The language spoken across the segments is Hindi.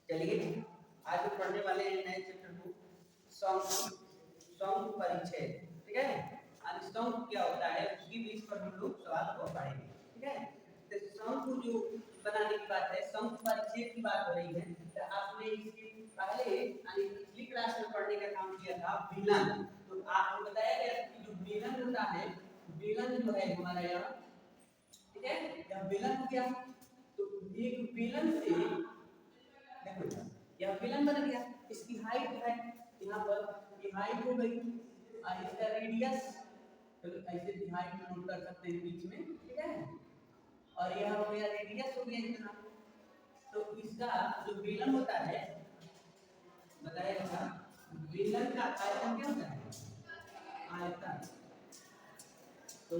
चलिए आज हम पढ़ने वाले हैं नए चैप्टर को सॉन्ग परिच्छेद। ठीक है, आज सॉन्ग क्या होता है उसकी बेस पर हम लोग सवाल को पढ़ेंगे। ठीक है, तो सॉन्ग को जो बनाने की बात है, सॉन्ग परिच्छेद की बात हो रही है। तो आपने इसके पहले यानी पिछली क्लास में पढ़ने का काम किया था विलन। तो आपको बताया गया कि जो विलन होता है, विलन जो है हमारा यहाँ, ठीक है, यह विलन हो गया। तो एक विलन से देखो यह विलन बन गया, इसकी हाइट है यहाँ पर, ये हाइट हो गई और इसका रेडियस, चलो ऐसे हाइट नोट कर सकते हैं बीच में। ठीक है, और यह हो गया रेडियस हो गया इतना। तो इसका जो विलन होता है बताया था, विलन का आयतन क्या होता है, आयतन। तो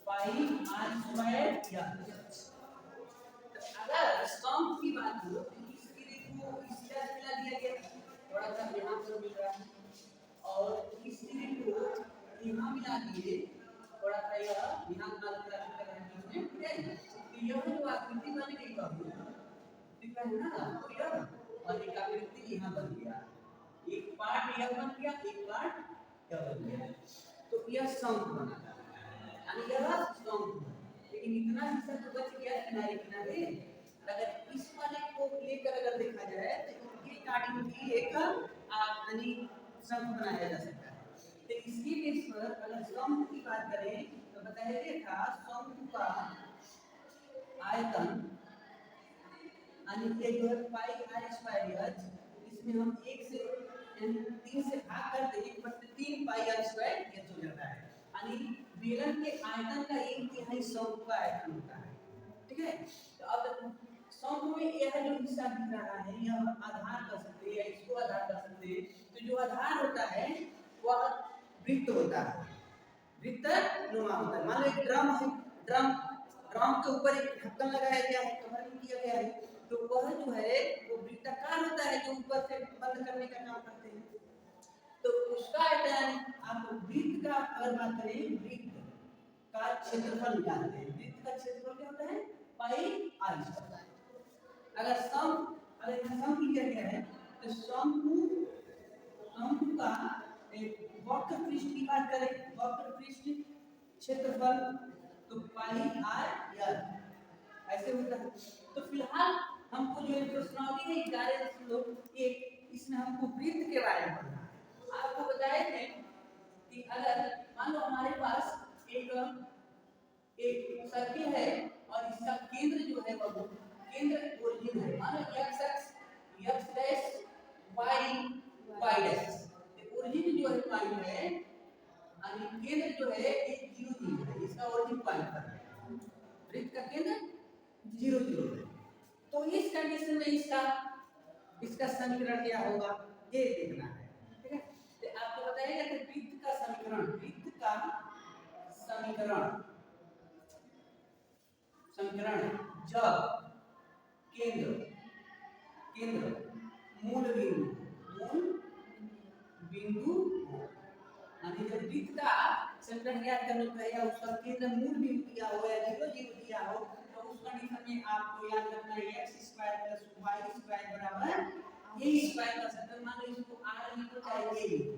पाई आर स्क्वायर या अगर सम की बात हो तो इसके लिए को इस तरह मिला दिया गया, थोड़ा सा यहाँ पर मिल रहा है और इस तीर को यहाँ मिला दिए, थोड़ा सा यहाँ मालूम कर रहे हैं बीच में। ठीक है, तो यह जो आकृति बन गई बाबू दिख रहा है ना, तो यह और एक आकृति यहाँ बन गया, एक पार्ट यह बन गया, एक पार्ट यह बन गया। तो यह सम बना, यानी यह सम। लेकिन इतना हिस्सा तो बच गया किनारे किनारे। अगर इस वाले को लेकर अगर देखा जाए तो इनके काटिंग की एक यानी सम बनाया जा सकता है। तो इसके बेस पर अगर सम की बात करें तो बताया गया था सम का आयतन यानी ये जो है पाई आर स्क्वायर, इसमें हम 1 से 3 से भाग कर दे 1/3 पाई आर स्क्वायर ये हो जाता है। यानी बेलन के आयतन का 1/3 सम का आयतन होता है। ठीक है, तो अब सम में यह जो हिस्सा दिख रहा है यह आधार कर सकते हैं या इसको आधार कर सकते हैं। तो जो आधार होता है वह वृत्त होता है, वृत्त नुमा होता है। मान लो एक ड्रम है, ड्रम के ऊपर एक ढक्कन लगाया गया है, कवरिंग किया गया है, तो वह जो है वो वृत्ताकार होता है जो ऊपर से बंद करने का काम करते हैं। तो उसका आयतन आप वृत्त का अगर बात करें, वृत्त का क्षेत्रफल निकालते हैं। वृत्त का क्षेत्रफल क्या होता है, पाई आर स्क्वायर। अगर सम किया गया है तो शंकु का एक वक्र पृष्ठ की बात करें, वक्र पृष्ठ क्षेत्रफल तो पाई आर एल ऐसे होता है। तो फिलहाल हमको जो प्रश्नावली है 11.1 इसमें हमको वृत्त के बारे में पढ़ना है। आपको बताए थे कि अगर मान लो हमारे पास एक सर्किल है और इसका केंद्र जो है वो केंद्र ओरिजिन है, मान लो x dash y dash. Origin जो है पॉइंट है यानी केंद्र जो है एक 0 0 है, इसका ओरिजिन पॉइंट पर है, वृत्त का केंद्र 0 0 है। तो इस कंडीशन में इसका समीकरण क्या होगा ये देखना है। ठीक है, तो आपको बताइएगा कि वृत्त का समीकरण जब केंद्र मूल बिंदु यानी जब वृत्त का समीकरण ज्ञात करने को या उसका केंद्र मूल बिंदु दिया हो या 0 0 दिया हो तो उस कंडीशन में आपको याद रखना है x² + y² बराबर a स्क्वायर का समीकरण। मान लो इसको r लिखो चाहे a लिखो,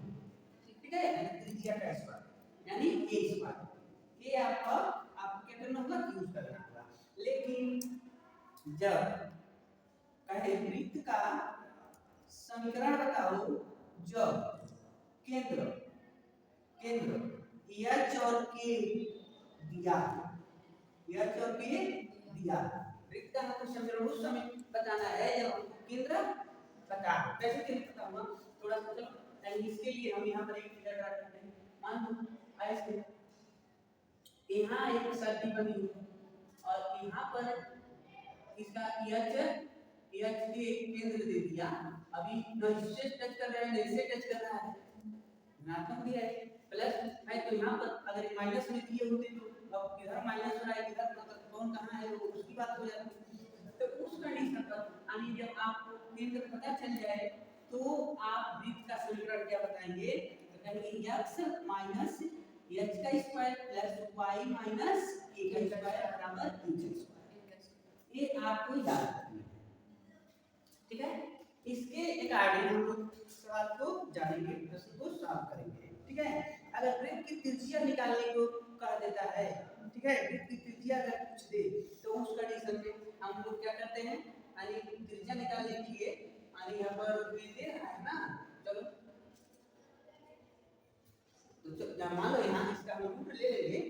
ठीक है, त्रिज्या का स्क्वायर यानी a स्क्वायर। ये आपको क्या करना होगा, यूज करना होगा। लेकिन जब कहे वृत्त का समीकरण बताओ जब केंद्र h और k दिया, वृत्त का हमको समीकरण उस समय बताना है जब हमको केंद्र बता। कैसे केंद्र बताऊंगा, थोड़ा सा चलो इसके लिए हम यहाँ पर एक फिगर ड्रा करते हैं। मान लो ऐसे यहाँ एक सर्किल बनी हुई और यहाँ पर इसका h के केंद्र दे दिया। अभी न इससे टच कर रहा है न इससे टच कर रहा है, ऋणात्मक दिया है प्लस है, तो यहाँ पर अगर माइनस में दिए होते तो अब किधर माइनस हो रहा है किधर कौन कहाँ है वो उसकी बात हो जाती। तो उस कंडीशन पर यानी जब आपको केंद्र पता चल जाए तो आप वृत्त का समीकरण क्या बताएंगे, तो कहेंगे x माइनस h का square plus y minus a का स्क्वायर बराबर h स्क्वायर। ये आपको याद रखना है। ठीक है, इसके अकॉर्डिंग हम लोग सवाल को जानेंगे, प्रश्न को सॉल्व करेंगे। ठीक है, अगर वृत्त की त्रिज्या निकालने को कह देता है, ठीक है, वृत्त की त्रिज्या अगर पूछ दे तो उस कंडीशन में हम लोग क्या करते हैं, यानी त्रिज्या निकालने के लिए यानी यहाँ पर लेते हैं ना, चलो तो मान लो यहाँ इसका हम रूट ले लेंगे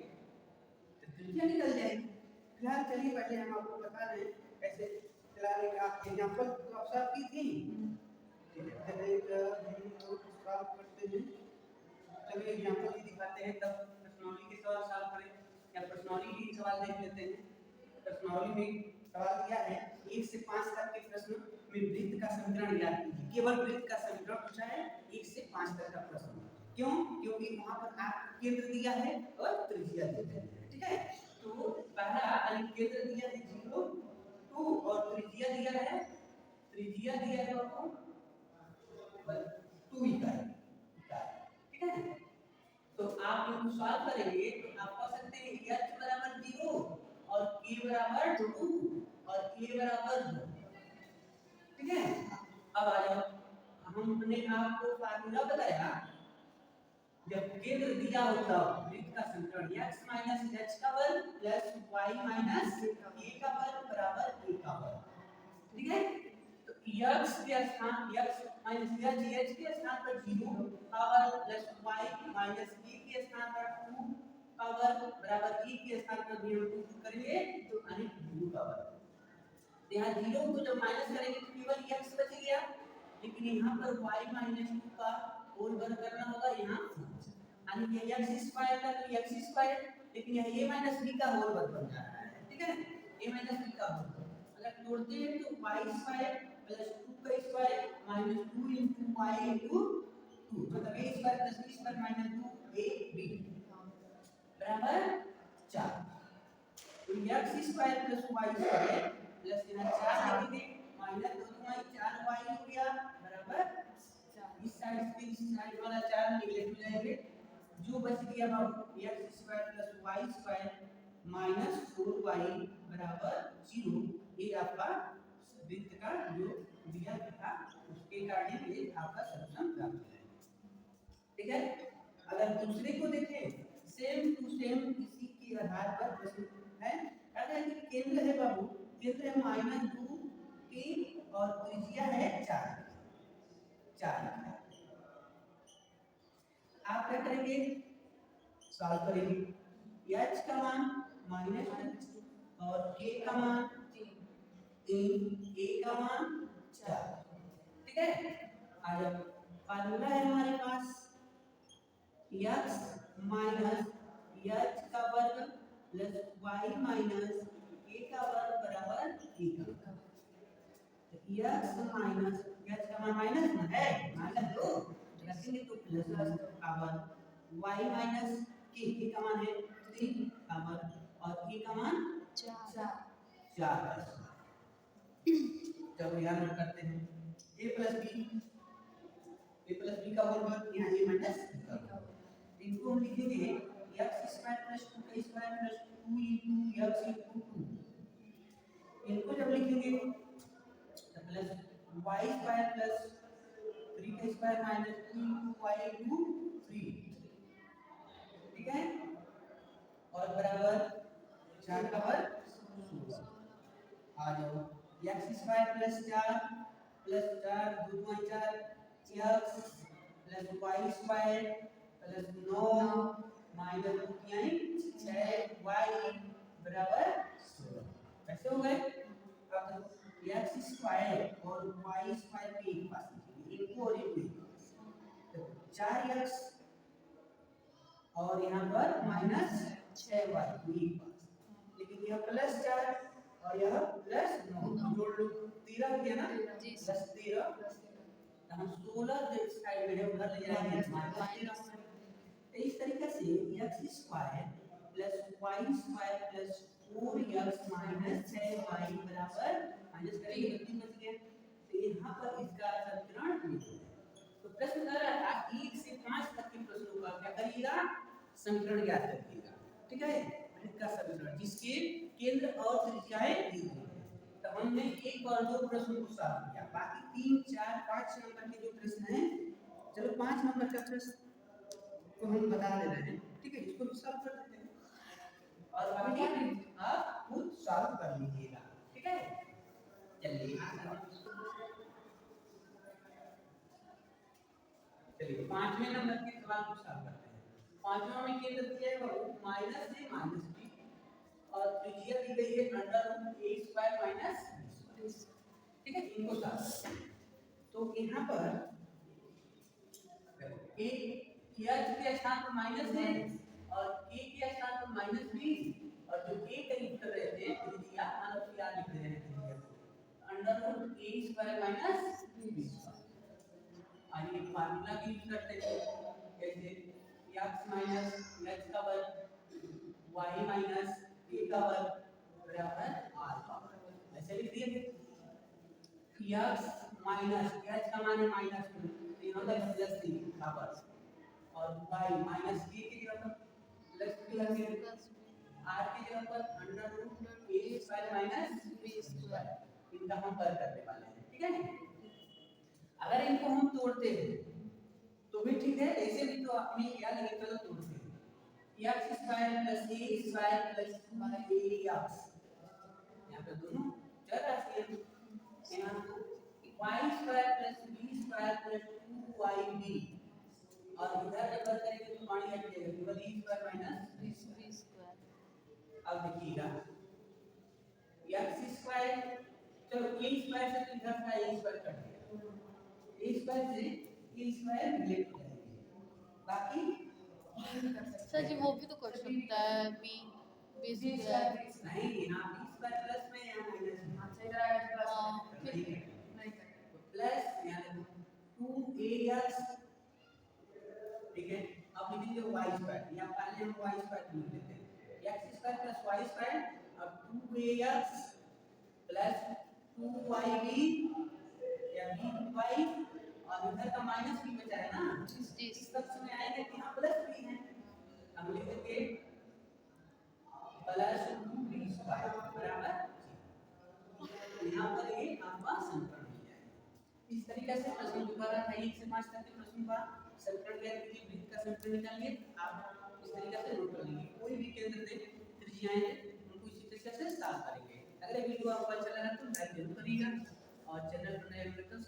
तो त्रिज्या निकल जाएगी। फिलहाल चलिए पहले हम आपको बता रहे हैं कैसे चलाने का एग्जांपल तो आप सब की थी, सॉल्व करते हैं। चलिए एग्जांपल ही दिखाते हैं तब प्रश्नावली के सवाल सॉल्व करें, या प्रश्नावली ही सवाल देख लेते हैं। प्रश्नावली में सवाल दिया है 1 से 5 तक के प्रश्न में वृत्त का समीकरण ज्ञात कीजिए। केवल वृत्त का समीकरण पूछा है, 1 से 5 तक का प्रश्न। क्यों? क्योंकि वहां पर आप केंद्र दिया है और त्रिज्या दिया है। ठीक है, तो पहला यानी केंद्र दिया है 0 2 और त्रिज्या दिया है, त्रिज्या दिया है आपको 2 इकाई। ठीक है, तो आप इनको सॉल्व करेंगे तो आप पा सकते हैं h बराबर 0 और k बराबर 2 और a बराबर 2। ठीक है, अब आ जाओ, हमने आपको फार्मूला बताया जब केंद्र दिया होता वृत्त का समीकरण x माइनस h का वर्ग प्लस y माइनस a का वर्ग बराबर a का वर्ग। ठीक है, तो x के स्थान x माइनस h के स्थान पर 0 का वर्ग प्लस y माइनस a के स्थान पर 2 का वर्ग बराबर a के स्थान पर भी हम 2 करेंगे तो यानी 2 का वर्ग। यहाँ 0 को जब माइनस करेंगे तो केवल x बच गया, लेकिन यहाँ पर y माइनस 2 का होल वर्ग करना होगा यहाँ, यानी कि x स्क्वायर का तो x स्क्वायर, लेकिन यह a माइनस b का होल वर्ग बन जा रहा है। ठीक है, a माइनस b का होल अगर तोड़ते हैं तो y स्क्वायर प्लस 2 का square minus 2 into y into 2 मतलब a square plus b square minus 2ab बराबर 4। तो x square plus y square plus यहाँ 4 लिखेंगे माइनस 2 y 4y हो गया बराबर इस साइड से इस साइड वाला 4 निगलेक्ट हो जाएंगे, जो बच गया बाबू x square plus y square minus 4y बराबर 0। ये आपका वृत्त का जो दिया था उसके कारण ये आपका समीकरण प्राप्त है। ठीक है, अगर दूसरे को देखें सेम टू सेम इसी के आधार पर प्रश्न है, अगर ये केंद्र है बाबू, केंद्र है -2 3 और त्रिज्या है 4 आप क्या करेंगे, सॉल्व करेंगे, h का मान -2 और k का मान 3 a का मान 4। ठीक है, आ जाओ, फार्मूला है हमारे पास x माइनस h का वर्ग प्लस y माइनस a का वर्ग बराबर a का। x माइनस h का मान माइनस में है -2 रखेंगे तो प्लस का वर्ग y माइनस k का मान है 3 का वर्ग और k का मान 4। जब यहाँ नोट करते हैं a प्लस b का होल वर्ग यहाँ a माइनस b का वर्ग, इनको हम लिखेंगे x square plus 2 square plus 2 into x into 2। इनको जब लिखेंगे तो प्लस y स्क्वायर प्लस 3 का square minus 2 into y into 3। ठीक है, और बराबर 4 का वर्ग 16। आ जाओ, x square plus 4 plus 4 2 4 x plus y square plus 9 minus 2 यानी 6y बराबर 16। कैसे हो गए? अब x स्क्वायर और y स्क्वायर के एक पास लिखेंगे, इनको और इनको, तो 4x और यहाँ पर माइनस 6y एक पास, लेकिन यह प्लस 4 और यह प्लस 9 जोड़ लो 13 हो गया ना, प्लस 13 तो हम 16 जो साइड में है उधर ले जाएंगे माइनस 13। तो इस तरीके से x square plus y square plus 4x minus 6y बराबर माइनस करेंगे तो 3 बच गया, तो यहाँ पर इसका समीकरण लिखिए। तो प्रश्न कर रहा था 1 से 5 तक के प्रश्नों का क्या करिएगा, समीकरण ज्ञात करिएगा। ठीक है, वृत्त का समीकरण जिसके केंद्र और त्रिज्याएं दी गई है, तो हमने एक और दो प्रश्नों को सॉल्व किया, बाकी 3 4 5 नंबर के जो प्रश्न हैं, चलो 5 नंबर का प्रश्न को हम बता दे रहे हैं, ठीक है, इसको भी सॉल्व कर देते हैं और बाकी आप खुद सॉल्व कर लीजिएगा, ठीक है। चलिए चलिए 5वें नंबर के सवाल को सॉल्व करते हैं। 5वां में केंद्र दिया है वो माइनस a माइनस b और त्रिज्या दी गई है under root a square minus b, ठीक है, इनको सॉल्व करते हैं। तो यहाँ पर a h के स्थान पर माइनस है और k के स्थान पर माइनस b और जो a का लिख रहे थे त्रिज्या मानो क्या लिख रहे हैं त्रिज्या को under root a square minus b square. आइए फार्मूला की यूज करते हैं, कैसे x माइनस x का वर्ग y माइनस a का वर्ग बराबर r का वर्ग, ऐसे लिख दिए। x माइनस h का मान है माइनस 2 तो यहाँ पर प्लस 3 का वर्ग और y माइनस a की जगह पर प्लस 2 लगे, r की जगह पर under root a square minus b square, इनका हम वर्ग करने वाले हैं, ठीक है। अगर इनको हम तोड़ते हैं तो भी ठीक है, ऐसे भी तो आपने क्या लगे, चलो तोड़ते हैं x square plus a square plus 2ax, यहाँ पे दोनों चर राशि हैं, यहाँ y square plus b square plus 2yb और इधर जब कर करेंगे तो पानी हट जाएगा, केवल e square minus b square. अब देखिएगा x स्क्वायर, चलो a स्क्वायर से तो इधर का a स्क्वायर कट गया, a स्क्वायर से a स्क्वायर रिलेट हो जाएगा, बाकी सर जी वो भी तो कर सकता है b स्क्वायर नहीं, यहाँ b स्क्वायर प्लस में यहाँ माइनस में, अच्छा इधर आया प्लस नहीं नहीं प्लस यहाँ 2ax, ठीक है। अब लिखेंगे y स्क्वायर, यहाँ पहले हम y स्क्वायर लिख लेते हैं, x square plus y square, अब 2ax प्लस 2yb या by और इधर का माइनस भी बचा है ना, इस पक्ष में आएगा कि यहाँ प्लस भी है, हम लिखेंगे प्लस 2b स्क्वायर बराबर, यहाँ पर ये आपका समीकरण हो जाएगा। इस तरीके से प्रश्न दोबारा था 1 से 5 तक के प्रश्नों का समीकरण ज्ञात कीजिए, वृत्त का समीकरण निकालिए, आप इस तरीके से नोट कर लीजिए, कोई भी केंद्र दे त्रिज्याएं उनको इसी तरीके से सॉल्व करेंगे। अगर वीडियो आपको अच्छा लगा तो लाइक जरूर करिएगा और चैनल पर नए हो तो